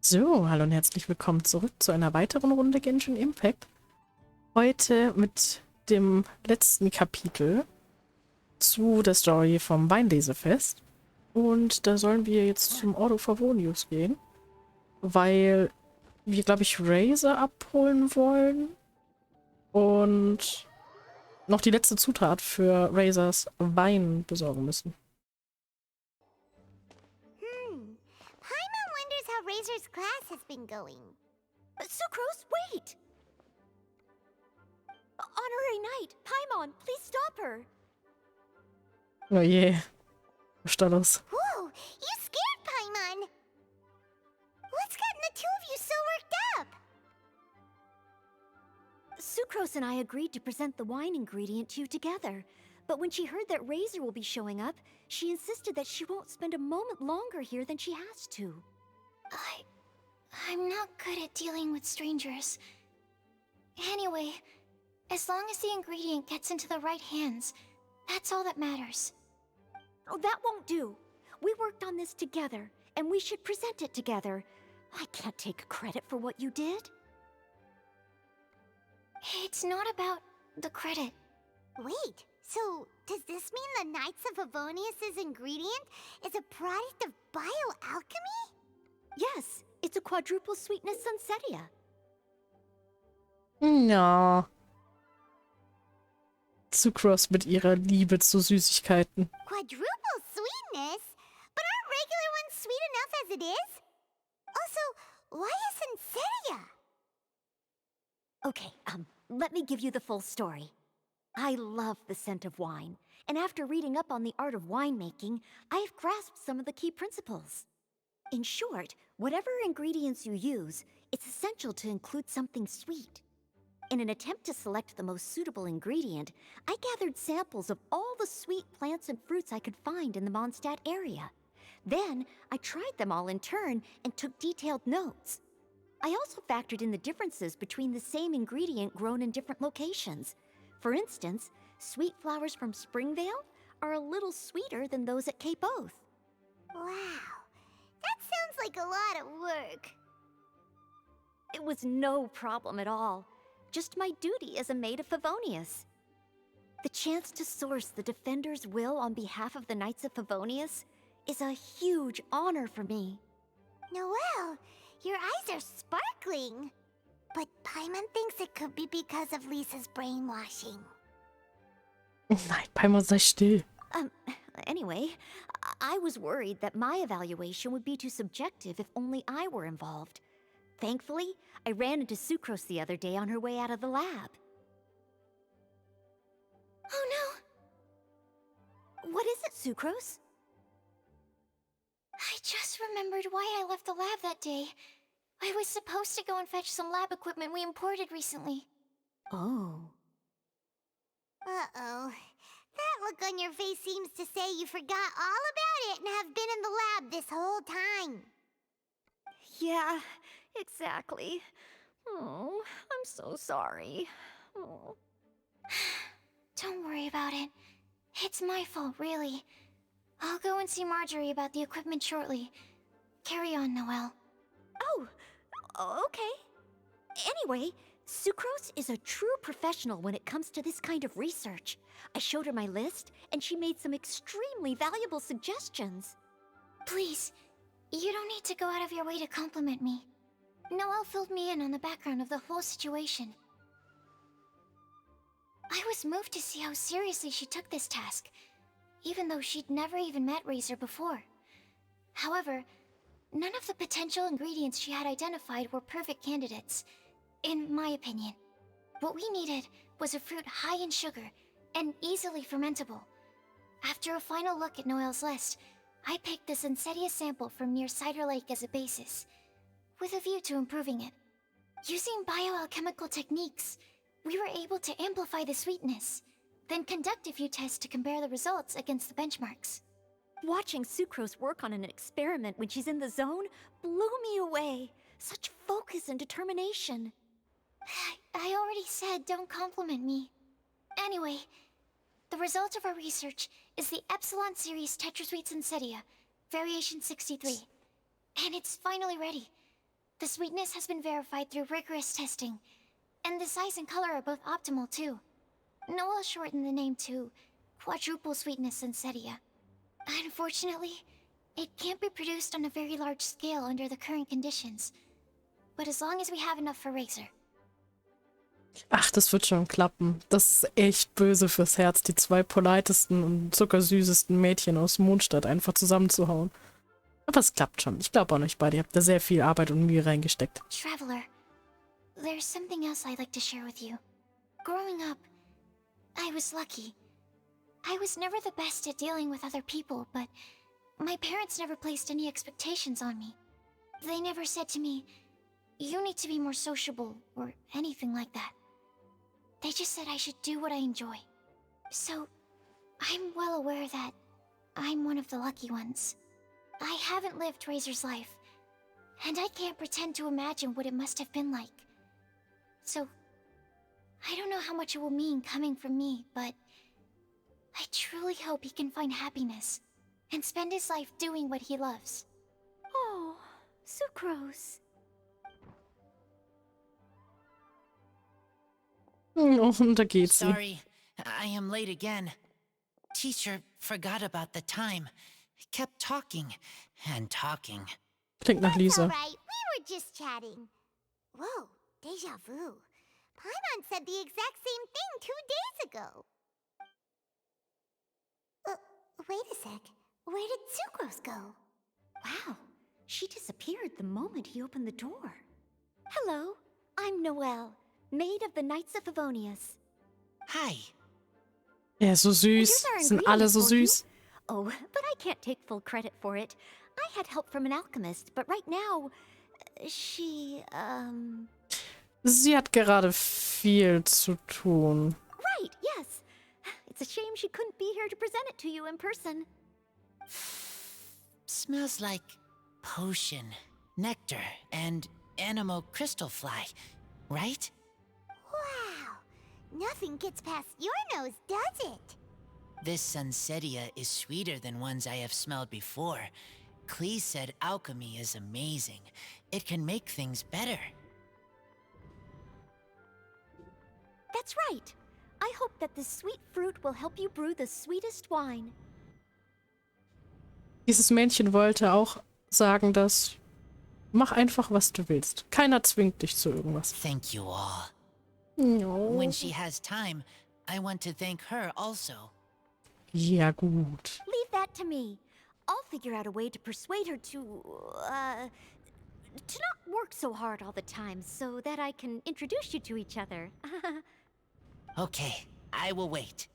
So, hallo und herzlich willkommen zurück zu einer weiteren Runde Genshin Impact. Heute mit dem letzten Kapitel zu der Story vom Weinlesefest. Und da sollen wir jetzt zum Ordo Favonius gehen, weil wir, glaube ich, Razor abholen wollen und noch die letzte Zutat für Razors Wein besorgen müssen. Paimon wonders how Razor's class has been going. Sucrose, wait! Honorary Knight, Paimon, please stop her! Oh je, was ist da los? Whoa, you scared Paimon! What's gotten the two of you so worked up? Sucrose and I agreed to present the wine ingredient to you together. But when she heard that Razor will be showing up, she insisted that she won't spend a moment longer here than she has to. I'm not good at dealing with strangers. Anyway, as long as the ingredient gets into the right hands, that's all that matters. Oh, that won't do. We worked on this together, and we should present it together. I can't take credit for what you did. It's not about the credit. Wait, so does this mean the Knights of Favonius' ingredient is a product of bioalchemy? Yes, it's a quadruple sweetness sunsetia. Ja. Sucrose mit ihrer Liebe zu Süßigkeiten. Quadruple sweetness? But aren't regular ones sweet enough as it is? Also, why is Sensetia? Okay, let me give you the full story. I love the scent of wine, and after reading up on the art of winemaking, I have grasped some of the key principles. In short, whatever ingredients you use, it's essential to include something sweet. In an attempt to select the most suitable ingredient, I gathered samples of all the sweet plants and fruits I could find in the Mondstadt area. Then, I tried them all in turn and took detailed notes. I also factored in the differences between the same ingredient grown in different locations. For instance, sweet flowers from Springvale are a little sweeter than those at Cape Oath. Wow, that sounds like a lot of work. It was no problem at all. Just my duty as a maid of Favonius. The chance to source the Defender's will on behalf of the Knights of Favonius is a huge honor for me. Noelle, your eyes are sparkling. But Paimon thinks it could be because of Lisa's brainwashing. Nein, Paimon, sei still. Anyway, I was worried that my evaluation would be too subjective if only I were involved. Thankfully, I ran into Sucrose the other day on her way out of the lab. Oh no! What is it, Sucrose? I just remembered why I left the lab that day. I was supposed to go and fetch some lab equipment we imported recently. Oh. Uh-oh. That look on your face seems to say you forgot all about it and have been in the lab this whole time. Yeah, exactly. Oh, I'm so sorry. Oh. Don't worry about it. It's my fault, really. I'll go and see Marjorie about the equipment shortly. Carry on, Noelle. Oh, okay. Anyway, Sucrose is a true professional when it comes to this kind of research. I showed her my list, and she made some extremely valuable suggestions. Please, you don't need to go out of your way to compliment me. Noelle filled me in on the background of the whole situation. I was moved to see how seriously she took this task, even though she'd never even met Razor before. However, none of the potential ingredients she had identified were perfect candidates, in my opinion. What we needed was a fruit high in sugar and easily fermentable. After a final look at Noelle's list, I picked the Sensetia sample from near Cider Lake as a basis, with a view to improving it. Using bioalchemical techniques, we were able to amplify the sweetness, then conduct a few tests to compare the results against the benchmarks. Watching Sucrose work on an experiment when she's in the zone blew me away. Such focus and determination. I already said don't compliment me. Anyway, the result of our research is the Epsilon Series Tetrasweet Sensetia, Variation 63. And it's finally ready. The sweetness has been verified through rigorous testing, and the size and color are both optimal too. Noel shortened the name to quadruple sweetness Sensetia. Unfortunately, it can't be produced on a very large scale under the current conditions. But as long as we have enough for Razor. Ach, das wird schon klappen. Das ist echt böse fürs Herz, die zwei politesten und zuckersüßesten Mädchen aus Mondstadt einfach zusammenzuhauen. Aber es klappt schon. Ich glaube an euch beide. Ihr habt da sehr viel Arbeit und Mühe reingesteckt. Traveler, there's something else I'd like to share with you. Growing up, I was lucky. I was never the best at dealing with other people, but my parents never placed any expectations on me. They never said to me, "You need to be more sociable," or anything like that. They just said I should do what I enjoy. So, I'm well aware that I'm one of the lucky ones. I haven't lived Razor's life, and I can't pretend to imagine what it must have been like. So, I don't know how much it will mean coming from me, but I truly hope he can find happiness and spend his life doing what he loves. Oh, Sucrose. Oh, und da geht sie. Sorry, I am late again. Teacher forgot about the time. Kept talking and talking. Klingt nach Lisa. Alright, we were just chatting. Whoa, deja vu. Paimon said the exact same thing 2 days ago. Wait a sec. Where did Sucrose go? Wow, she disappeared the moment he opened the door. Hello, I'm Noelle, maid of the Knights of Favonius. Hi. Ja, so süß. Here's our Sind alle so ingredient for süß. you. Oh, but I can't take full credit for it. I had help from an alchemist, but right now, she, Sie hat gerade viel zu tun. Right, yes. It's a shame she couldn't be here to present it to you in person. Smells like potion, nectar, and Anemo crystal fly, right? Wow. Nothing gets past your nose, does it? This Sunsetia is sweeter than ones I have smelled before. Klee said alchemy is amazing. It can make things better. That's right. I hope that this sweet fruit will help you brew the sweetest wine. Dieses Mädchen wollte auch sagen, dass mach einfach, was du willst. Keiner zwingt dich zu irgendwas. Thank you all. No. When she has time, I want to thank her also. Ja, gut. Leave that to me. I'll figure out a way to persuade her to not work so hard all the time so that I can introduce you to each other. Okay, I will wait.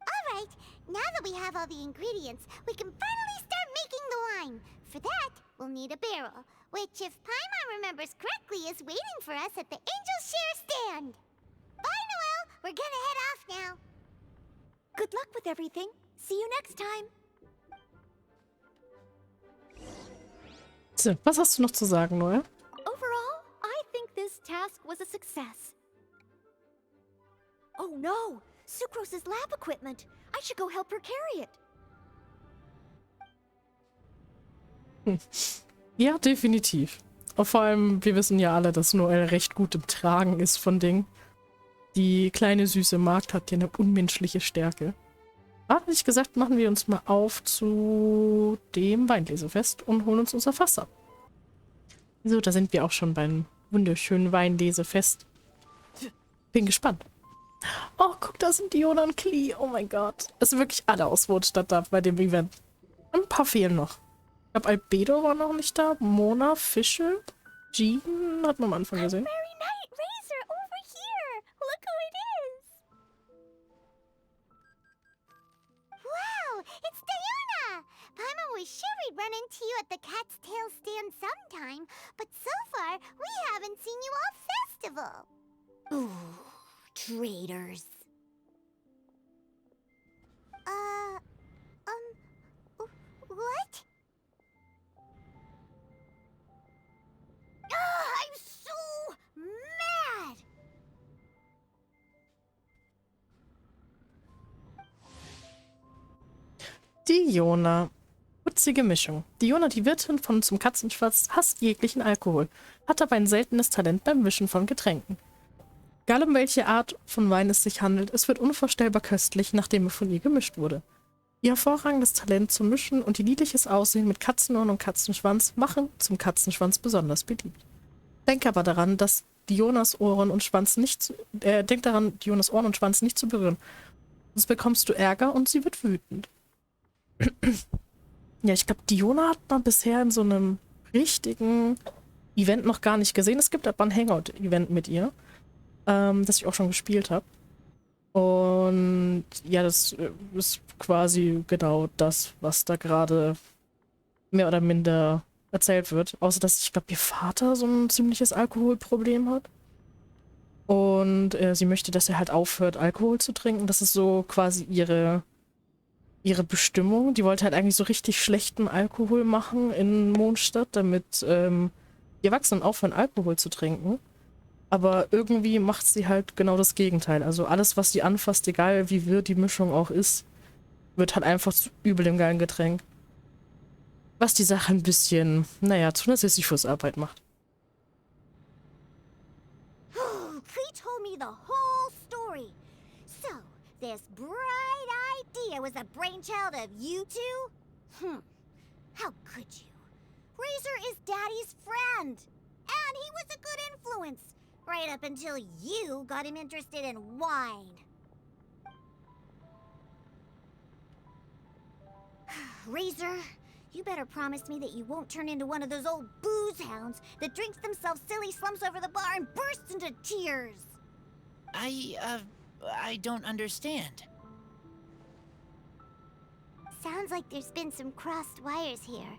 Alright, now that we have all the ingredients, we can finally start making the wine. For that, we'll need a barrel, which, if Paimon remembers correctly, is waiting for us at the Angel Share stand. Bye, Noelle! We're gonna head off now. Good luck with everything. See you next time. So, was hast du noch zu sagen, Noel? Overall, I think this task was a success. Oh no! Sucrose's lab equipment! I should go help her carry it. Ja, definitiv. Und vor allem, wir wissen ja alle, dass Noel recht gut im Tragen ist von Dingen. Die kleine süße Magd hat ja eine unmenschliche Stärke. Aber hätte ich gesagt, machen wir uns mal auf zu dem Weinlesefest und holen uns unser Fass ab. So, da sind wir auch schon beim wunderschönen Weinlesefest. Bin gespannt. Oh, guck, da sind Diona und Klee. Oh mein Gott. Es sind wirklich alle aus Wohnstadt da bei dem Event. Ein paar fehlen noch. Ich glaube, Albedo war noch nicht da. Mona, Fische, Jean hat man am Anfang gesehen. Very nice, Razor, over here! Look who it is! Wow, it's Diona! Paimon was sure we'd run into you at the Cat's Tail stand sometime, but so far, we haven't seen you all festival. Ooh, traitors. What? I'm so mad! Diona. Gut witzige Mischung. Diona, die Wirtin von Zum Katzenschwarz, hasst jeglichen Alkohol, hat aber ein seltenes Talent beim Mischen von Getränken. Egal um welche Art von Wein es sich handelt, es wird unvorstellbar köstlich, nachdem er von ihr gemischt wurde. Ihr hervorragendes Talent zum Mischen und ihr niedliches Aussehen mit Katzenohren und Katzenschwanz machen Zum Katzenschwanz besonders beliebt. Denke aber daran, dass Dionas Ohren und Schwanz nicht zu berühren. Sonst bekommst du Ärger und sie wird wütend. Ja, ich glaube, Diona hat man bisher in so einem richtigen Event noch gar nicht gesehen. Es gibt aber ein Hangout-Event mit ihr, das ich auch schon gespielt habe. Und ja, das ist quasi genau das, was da gerade mehr oder minder erzählt wird. Außer, dass ich glaube, ihr Vater so ein ziemliches Alkoholproblem hat. Und sie möchte, dass er halt aufhört, Alkohol zu trinken. Das ist so quasi ihre Bestimmung. Die wollte halt eigentlich so richtig schlechten Alkohol machen in Mondstadt, damit die Erwachsenen aufhören, Alkohol zu trinken. Aber irgendwie macht sie halt genau das Gegenteil. Also alles, was sie anfasst, egal wie wirr die Mischung auch ist, wird halt einfach zu übel im geilen Getränk. Was die Sache ein bisschen, naja, zu einer Sisyphus-Arbeit macht. Klee told me the whole story. So, this bright idea was a brainchild of you two? How could you? Razor is Daddy's friend. And he was a good influence. Right up until you got him interested in wine. Razor, you better promise me that you won't turn into one of those old booze hounds that drinks themselves silly, slumps over the bar, and bursts into tears. I don't understand. Sounds like there's been some crossed wires here.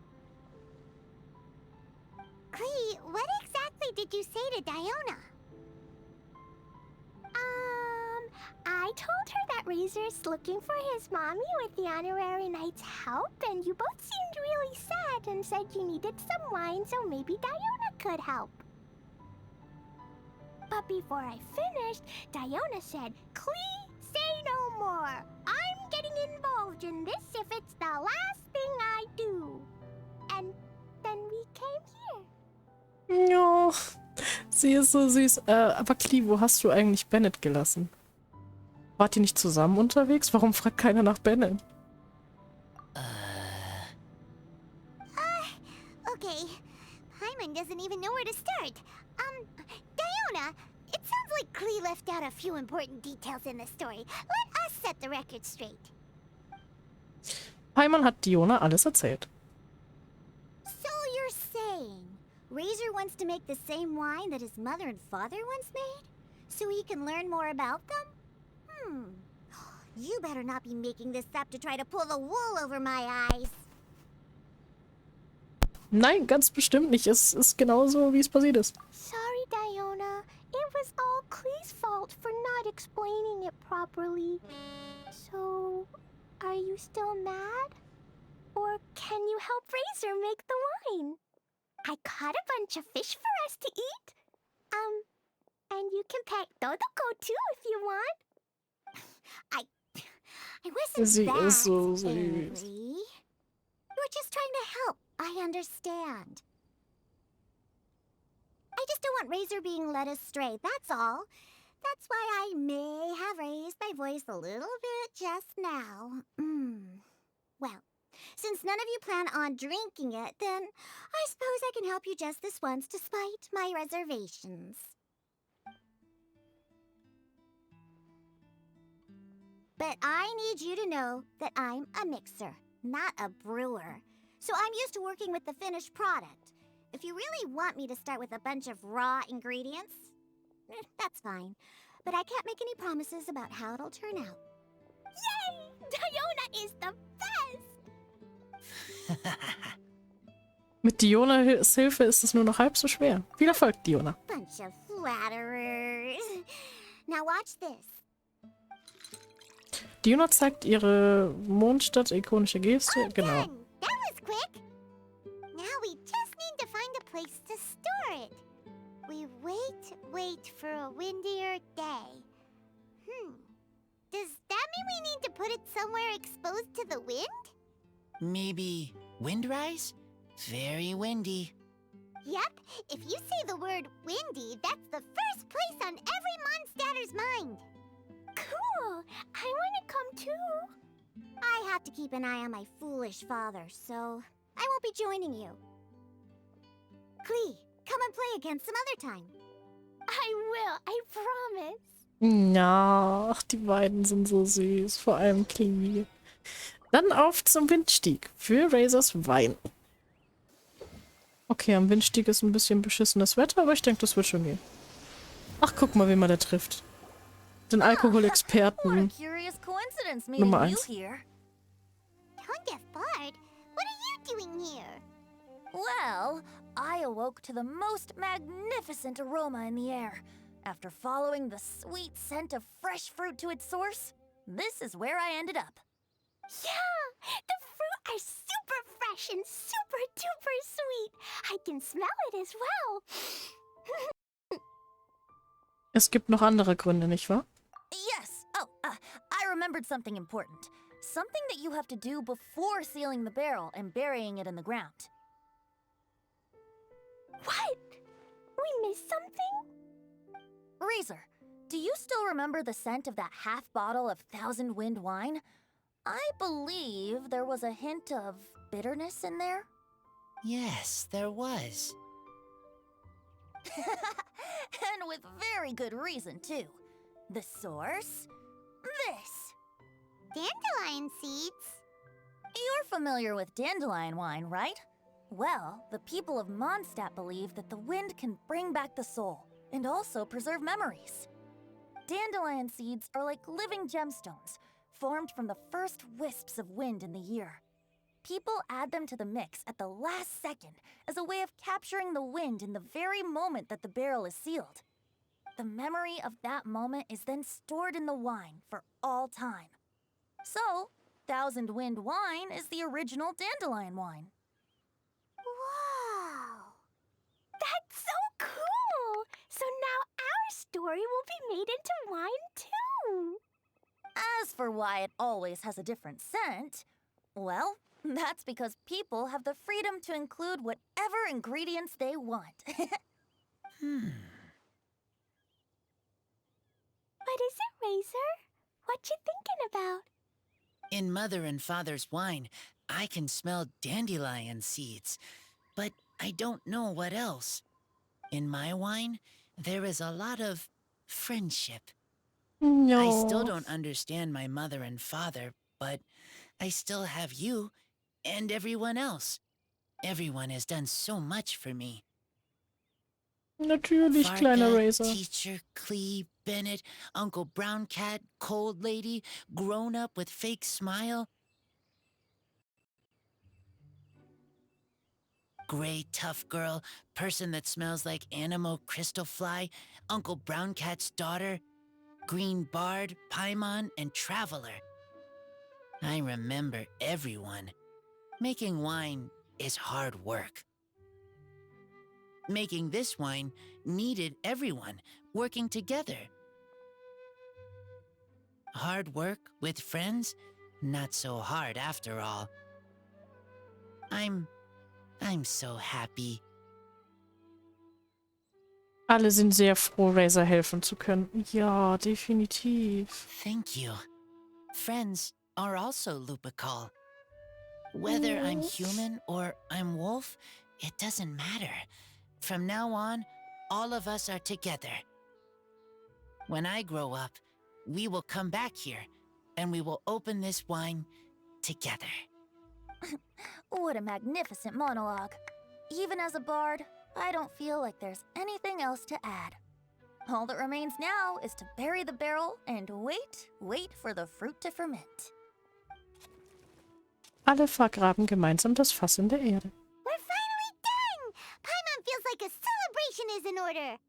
Klee, what exactly did you say to Diona? I told her that Razor's looking for his mommy with the Honorary Knight's help, and you both seemed really sad and said you needed some wine, so maybe Diona could help. But before I finished, Diona said, "Klee, say no more. I'm getting involved in this if it's the last thing I do." And then we came here. Ja, sie ist so süß. Aber Klee, wo hast du eigentlich Bennett gelassen? Wart ihr nicht zusammen unterwegs? Warum fragt keiner nach Bennett? Okay. Paimon doesn't even know where to start. Diona, it sounds like Klee left out a few important details in the story. Let us set the record straight. Paimon hat Diona alles erzählt. So you're saying Razor wants to make the same wine that his mother and father once made? So he can learn more about them? You better not be making this up to try to pull the wool over my eyes. Nein, ganz bestimmt nicht. Es ist genauso, wie es passiert ist. Sorry, Diona. It was all Klee's fault for not explaining it properly. So, are you still mad? Or can you help Razor make the wine? I caught a bunch of fish for us to eat. And you can pet Dodoko too if you want. I wasn't Sie that ist so angry. süß. You were just trying to help. I understand. I just don't want Razor being led astray, that's all. That's why I may have raised my voice a little bit just now. Well, since none of you plan on drinking it, then I suppose I can help you just this once despite my reservations. But I need you to know that I'm a mixer, not a brewer. So I'm used to working with the finished product. If you really want me to start with a bunch of raw ingredients, that's fine. But I can't make any promises about how it'll turn out. Yay! Diona is the best! Mit Dionas Hilfe ist es nur noch halb so schwer. Viel Erfolg, Diona. Bunch of flatterers. Now watch this. Diona zeigt ihre Mondstadt-ikonische Geste. Genau. Done. That was quick. Now we just need to find a place to store it. We wait for a windier day. Does that mean we need to put it somewhere exposed to the wind? Maybe Windrise? Very windy. Yep, if you say the word windy, that's the first place on every Mondstatter's mind. Cool! I want to come too. I have to keep an eye on my foolish father, so I won't be joining you. Klee, come and play again some other time. I will, I promise. Ja, ach, die beiden sind so süß. Vor allem Klee. Dann auf zum Windstieg für Razors Wein. Okay, am Windstieg ist ein bisschen beschissenes Wetter, aber ich denke, das wird schon gehen. Ach, guck mal, wen man da trifft. Den Alkoholexperten Curious coincidence Nummer meeting you 1. here. Don't get bored. What are you doing here? Well, I awoke to the most magnificent aroma in the air. After following the sweet scent of fresh fruit to its source, this is where I ended up. Yeah, the fruit are super fresh and super duper sweet. I can smell it as well. Es gibt noch andere Gründe, nicht wahr? Yes. Oh, I remembered something important. Something that you have to do before sealing the barrel and burying it in the ground. What? We missed something? Razor, do you still remember the scent of that half bottle of Thousand Wind wine? I believe there was a hint of bitterness in there. Yes, there was. And with very good reason, too. The source? This. Dandelion seeds? You're familiar with dandelion wine, right? Well, the people of Mondstadt believe that the wind can bring back the soul and also preserve memories. Dandelion seeds are like living gemstones, formed from the first wisps of wind in the year. People add them to the mix at the last second as a way of capturing the wind in the very moment that the barrel is sealed. The memory of that moment is then stored in the wine for all time. So, Thousand Wind wine is the original dandelion wine. Wow! That's so cool! So now our story will be made into wine too. As for why it always has a different scent, well, that's because people have the freedom to include whatever ingredients they want. What is it, Razor? What you thinking about? In Mother and Father's wine, I can smell dandelion seeds, but I don't know what else. In my wine, there is a lot of friendship. I still don't understand my mother and father, but I still have you and everyone else. Everyone has done so much for me. Natürlich, kleiner Farka, Razor. Teacher, Klee, Bennett, Uncle Brown Cat, Cold Lady, grown up with fake smile. Gray tough girl, person that smells like Anemo crystal fly, Uncle Brown Cat's daughter, Green Bard, Paimon, and Traveler. I remember everyone. Making wine is hard work. Making this wine needed everyone working together. Hard work with friends? Not so hard after all. I'm so happy. Alle sind sehr froh, Razor helfen zu können. Ja, definitiv. Thank you. Friends are also Lupical. Whether I'm human or I'm wolf, it doesn't matter. From now on, all of us are together. When I grow up, we will come back here, and we will open this wine together. What a magnificent monologue. Even as a bard, I don't feel like there's anything else to add. All that remains now is to bury the barrel and wait for the fruit to ferment. Alle vergraben gemeinsam das Fass in der Erde. We're finally done! Paimon feels like a celebration is in order.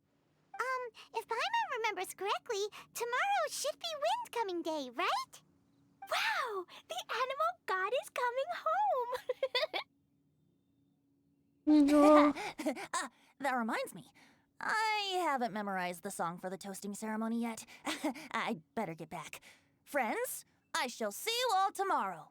If Paimon remembers correctly, tomorrow should be Wind Coming Day, right? Wow! The animal god is coming home! Ja. That reminds me. I haven't memorized the song for the toasting ceremony yet. I'd better get back. Friends, I shall see you all tomorrow.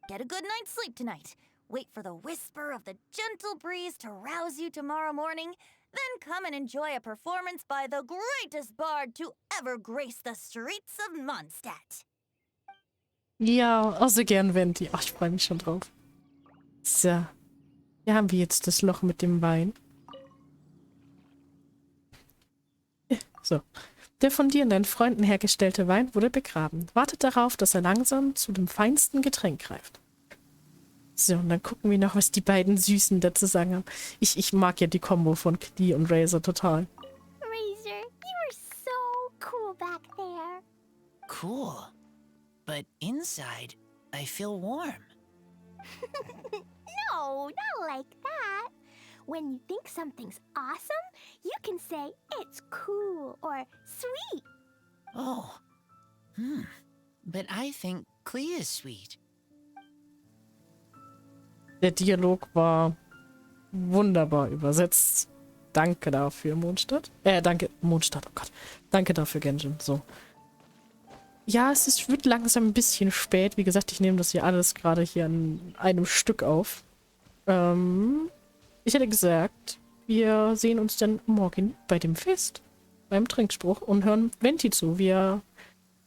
Get a good night's sleep tonight. wait for the whisper of the gentle breeze to rouse you tomorrow morning, then come and enjoy a performance by the greatest bard to ever grace the streets of Mondstadt. Ja, also gern Venti. Ach, ich freue mich schon drauf. So. Hier haben wir jetzt das Loch mit dem Wein. So. Der von dir und deinen Freunden hergestellte Wein wurde begraben. Wartet darauf, dass er langsam zu dem feinsten Getränk greift. So, und dann gucken wir noch, was die beiden Süßen dazu sagen haben. Ich mag ja die Kombo von Klee und Razor total. Razor, you were so cool back there. Cool. But inside, I feel warm. No, not like that. When you think something's awesome, you can say it's cool or sweet. Oh. But I think Clea is sweet. Der Dialog war wunderbar übersetzt. Danke dafür, Mondstadt. Danke, Mondstadt, oh Gott. Danke dafür, Genshin. So. Ja, wird langsam ein bisschen spät. Wie gesagt, ich nehme das hier alles gerade hier an einem Stück auf. Ich hätte gesagt, wir sehen uns dann morgen bei dem Fest, beim Trinkspruch und hören Venti zu, wie er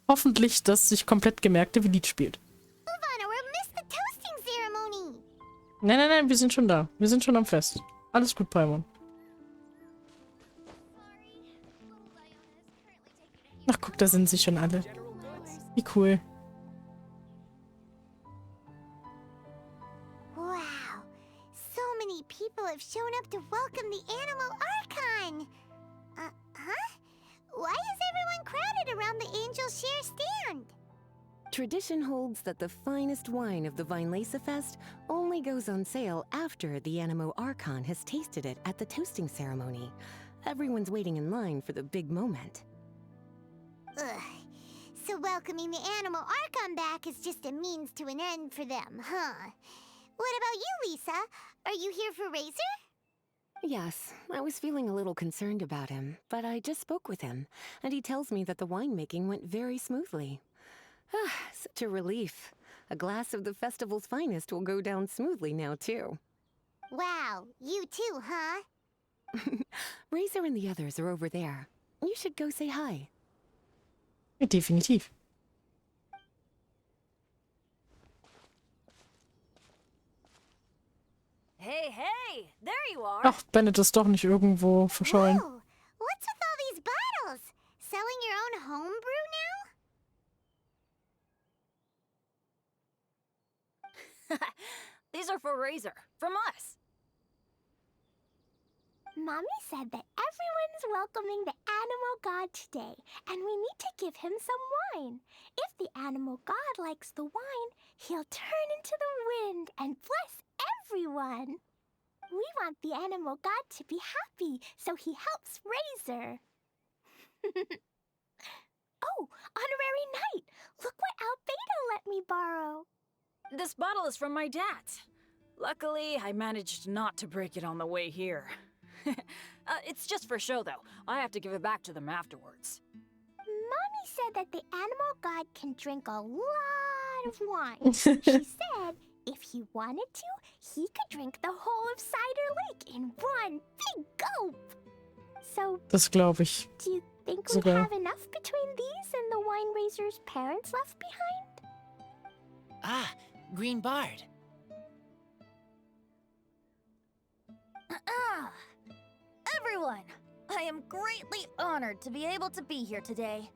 hoffentlich das sich komplett gemerkte Lied spielt. Ivana, we'll miss the toasting ceremony. Nein, wir sind schon da. Wir sind schon am Fest. Alles gut, Paimon. Ach, guck, da sind sie schon alle. Wie cool. Wow, so many people have shown up to welcome the Anemo Archon. Why is everyone crowded around the Angel Share stand? Tradition holds that the finest wine of the Weinlesefest only goes on sale after the Anemo Archon has tasted it at the toasting ceremony. Everyone's waiting in line for the big moment. Ugh. So welcoming the Anemo Archon back is just a means to an end for them, huh? What about you, Lisa? Are you here for Razor? Yes, I was feeling a little concerned about him, but I just spoke with him, and he tells me that the winemaking went very smoothly. Ah, such a relief. A glass of the festival's finest will go down smoothly now, too. Wow, you too, huh? Razor and the others are over there. You should go say hi. Definitiv. Hey, there you are. Ach, Bennett ist doch nicht irgendwo verschollen. Whoa, what's with all these bottles? Selling your own homebrew now? These are for Razor, from us. Mommy said that everyone's welcoming the Animal God today, and we need to give him some wine. If the Animal God likes the wine, he'll turn into the wind and bless everyone. We want the Animal God to be happy, so he helps Razor. Oh, Honorary Knight! Look what Albedo let me borrow. This bottle is from my dad. Luckily, I managed not to break it on the way here. It's just for show, though. I have to give it back to them afterwards. Mommy said that the Animal God can drink a lot of wine. She said if he wanted to, he could drink the whole of Cider Lake in one big gulp. So, Das glaube ich. do you think we Sogar. have enough between these and the wine raiser's parents left behind? Ah, Green Bard. Everyone, I am greatly honored to be able to be here today.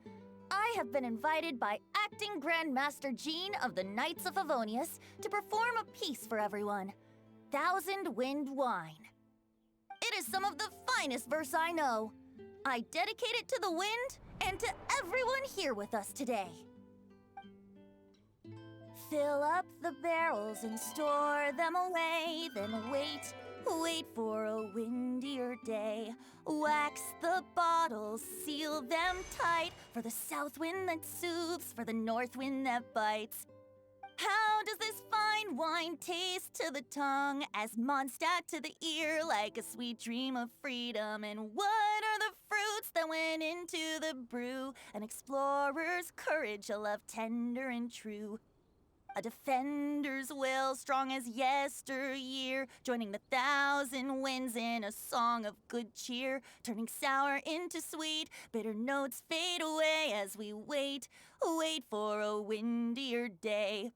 I have been invited by Acting Grand Master Jean of the Knights of Favonius to perform a piece for everyone. Thousand Wind Wine. It is some of the finest verse I know. I dedicate it to the wind and to everyone here with us today. Fill up the barrels and store them away, then wait for a windier day. Wax the bottles, seal them tight, for the south wind that soothes, for the north wind that bites. How does this fine wine taste to the tongue, as Mondstadt to the ear, like a sweet dream of freedom? And what are the fruits that went into the brew? An explorer's courage, a love tender and true. A defender's will, strong as yesteryear, joining the thousand winds in a song of good cheer, turning sour into sweet, bitter notes fade away as we wait for a windier day.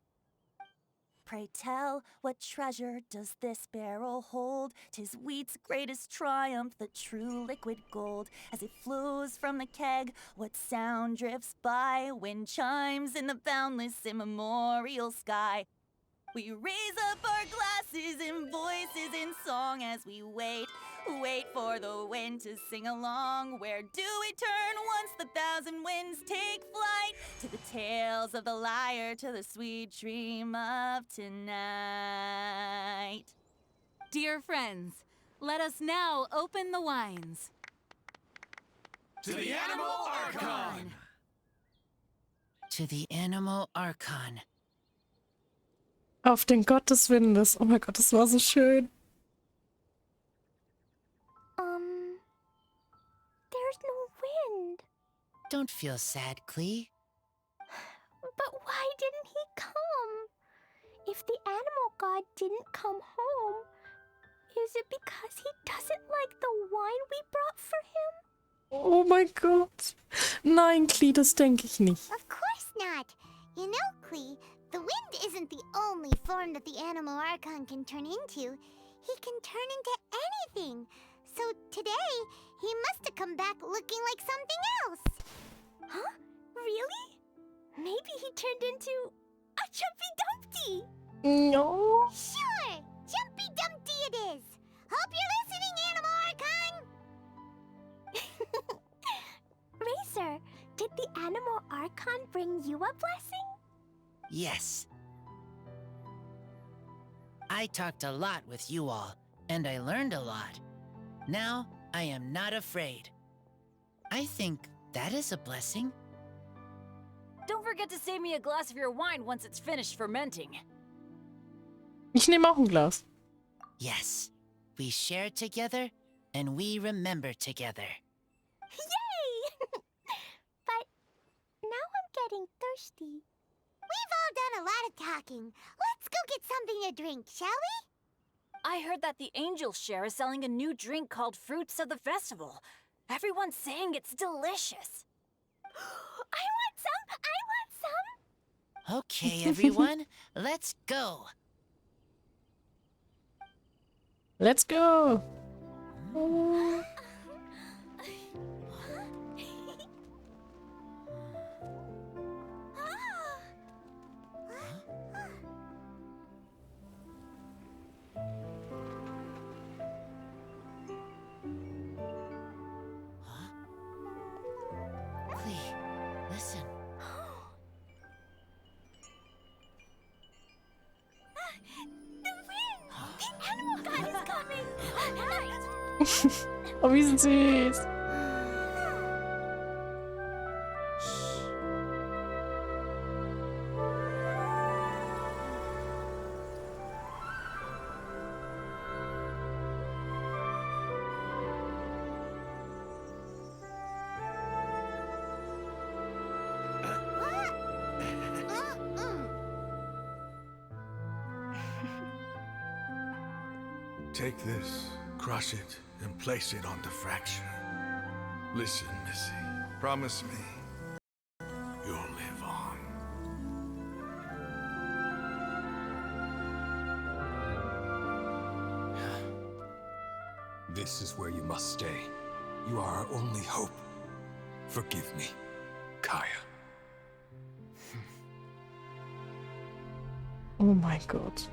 Pray tell, what treasure does this barrel hold? 'Tis wheat's greatest triumph, the true liquid gold. As it flows from the keg, what sound drifts by? Wind chimes in the boundless immemorial sky. We raise up our glasses and voices in song as we wait for the wind to sing along. Where do we turn once the thousand winds take flight? To the tales of the lyre, to the sweet dream of tonight. Dear friends, let us now open the wines. To the Anemo Archon! To the Anemo Archon. Auf den Gott des Windes. Oh mein Gott, das war so schön. There's no wind. Don't feel sad, Klee. But why didn't he come? If the animal god didn't come home, is it because he doesn't like the wine we brought for him? Oh mein Gott. Nein, Klee, das denke ich nicht. Of course not. You know, Klee, the wind isn't the only form that the Anemo Archon can turn into. He can turn into anything. So today, he must have come back looking like something else. Huh? Really? Maybe he turned into a Jumpy Dumpty. No. Sure, Jumpy Dumpty it is. Hope you're listening, Anemo Archon. Razor, did the Animal Archon bring you a blessing? Yes. I talked a lot with you all, and I learned a lot. Now, I am not afraid. I think that is a blessing. Don't forget to save me a glass of your wine once it's finished fermenting. Ich nehme auch ein Glas. Yes. We share together, and we remember together. Yay! But now I'm getting thirsty. We've all done a lot of talking. Let's go get something to drink, shall we? I heard that the Angel Share is selling a new drink called Fruits of the Festival. Everyone's saying it's delicious. I want some! I want some! Okay, everyone, let's go. Let's go. Oh. Klee, listen. The wind! The animal god is coming! Oh, wie süß. Take this, crush it, and place it on the fracture. Listen, Missy, promise me you'll live on. This is where you must stay. You are our only hope. Forgive me, Kaya. Oh mein Gott.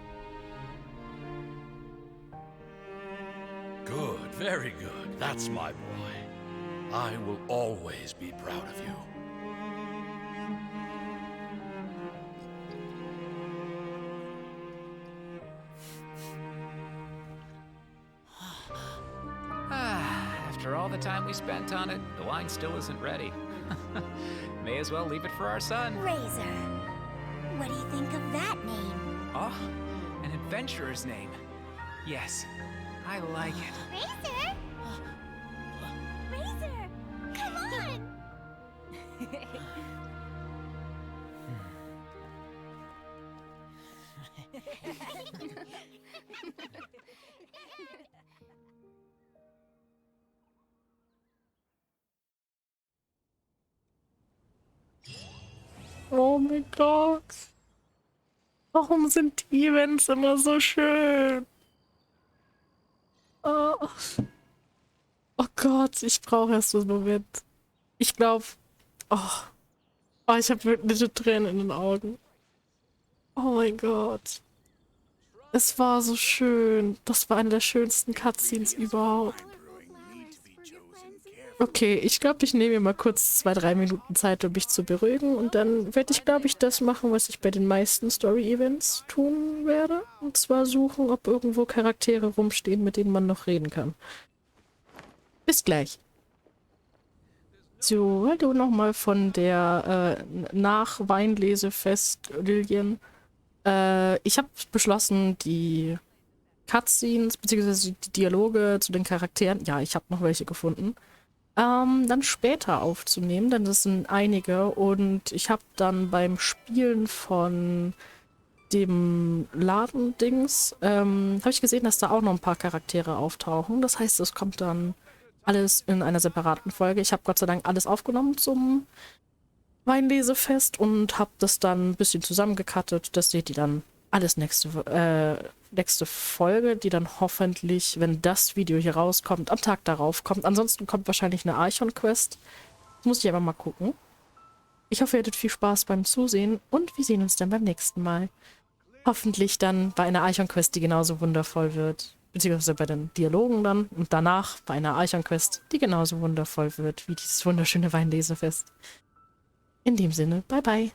Good, very good. That's my boy. I will always be proud of you. After all the time we spent on it, the wine still isn't ready. May as well leave it for our son. Razor. What do you think of that name? Oh, an adventurer's name. Yes, I like it. Razor? Razor, come on! Oh mein Gott. Warum sind die Events immer so schön? Oh, oh Gott, ich brauche erst so einen Moment. Ich glaube, oh, oh, ich habe wirklich eine Träne in den Augen. Oh mein Gott. Es war so schön. Das war eine der schönsten Cutscenes überhaupt. Okay, ich glaube, ich nehme mir mal kurz 2, 3 Minuten Zeit, um mich zu beruhigen. Und dann werde ich, glaube ich, das machen, was ich bei den meisten Story-Events tun werde. Und zwar suchen, ob irgendwo Charaktere rumstehen, mit denen man noch reden kann. Bis gleich. So, hallo nochmal von der Nach-Weinlesefest, Lillian. Ich habe beschlossen, die Cutscenes bzw. die Dialoge zu den Charakteren, ja, ich habe noch welche gefunden, dann später aufzunehmen, denn das sind einige und ich habe dann beim Spielen von dem Ladendings, habe ich gesehen, dass da auch noch ein paar Charaktere auftauchen. Das heißt, es kommt dann alles in einer separaten Folge. Ich habe Gott sei Dank alles aufgenommen zum Weinlesefest und habe das dann ein bisschen zusammengecuttet. Das seht ihr dann alles nächste Folge, die dann hoffentlich, wenn das Video hier rauskommt, am Tag darauf kommt. Ansonsten kommt wahrscheinlich eine Archon-Quest. Das muss ich aber mal gucken. Ich hoffe, ihr hattet viel Spaß beim Zusehen und wir sehen uns dann beim nächsten Mal. Hoffentlich dann bei einer Archon-Quest, die genauso wundervoll wird. Beziehungsweise bei den Dialogen dann. Und danach bei einer Archon-Quest, die genauso wundervoll wird wie dieses wunderschöne Weinlesefest. In dem Sinne, bye bye.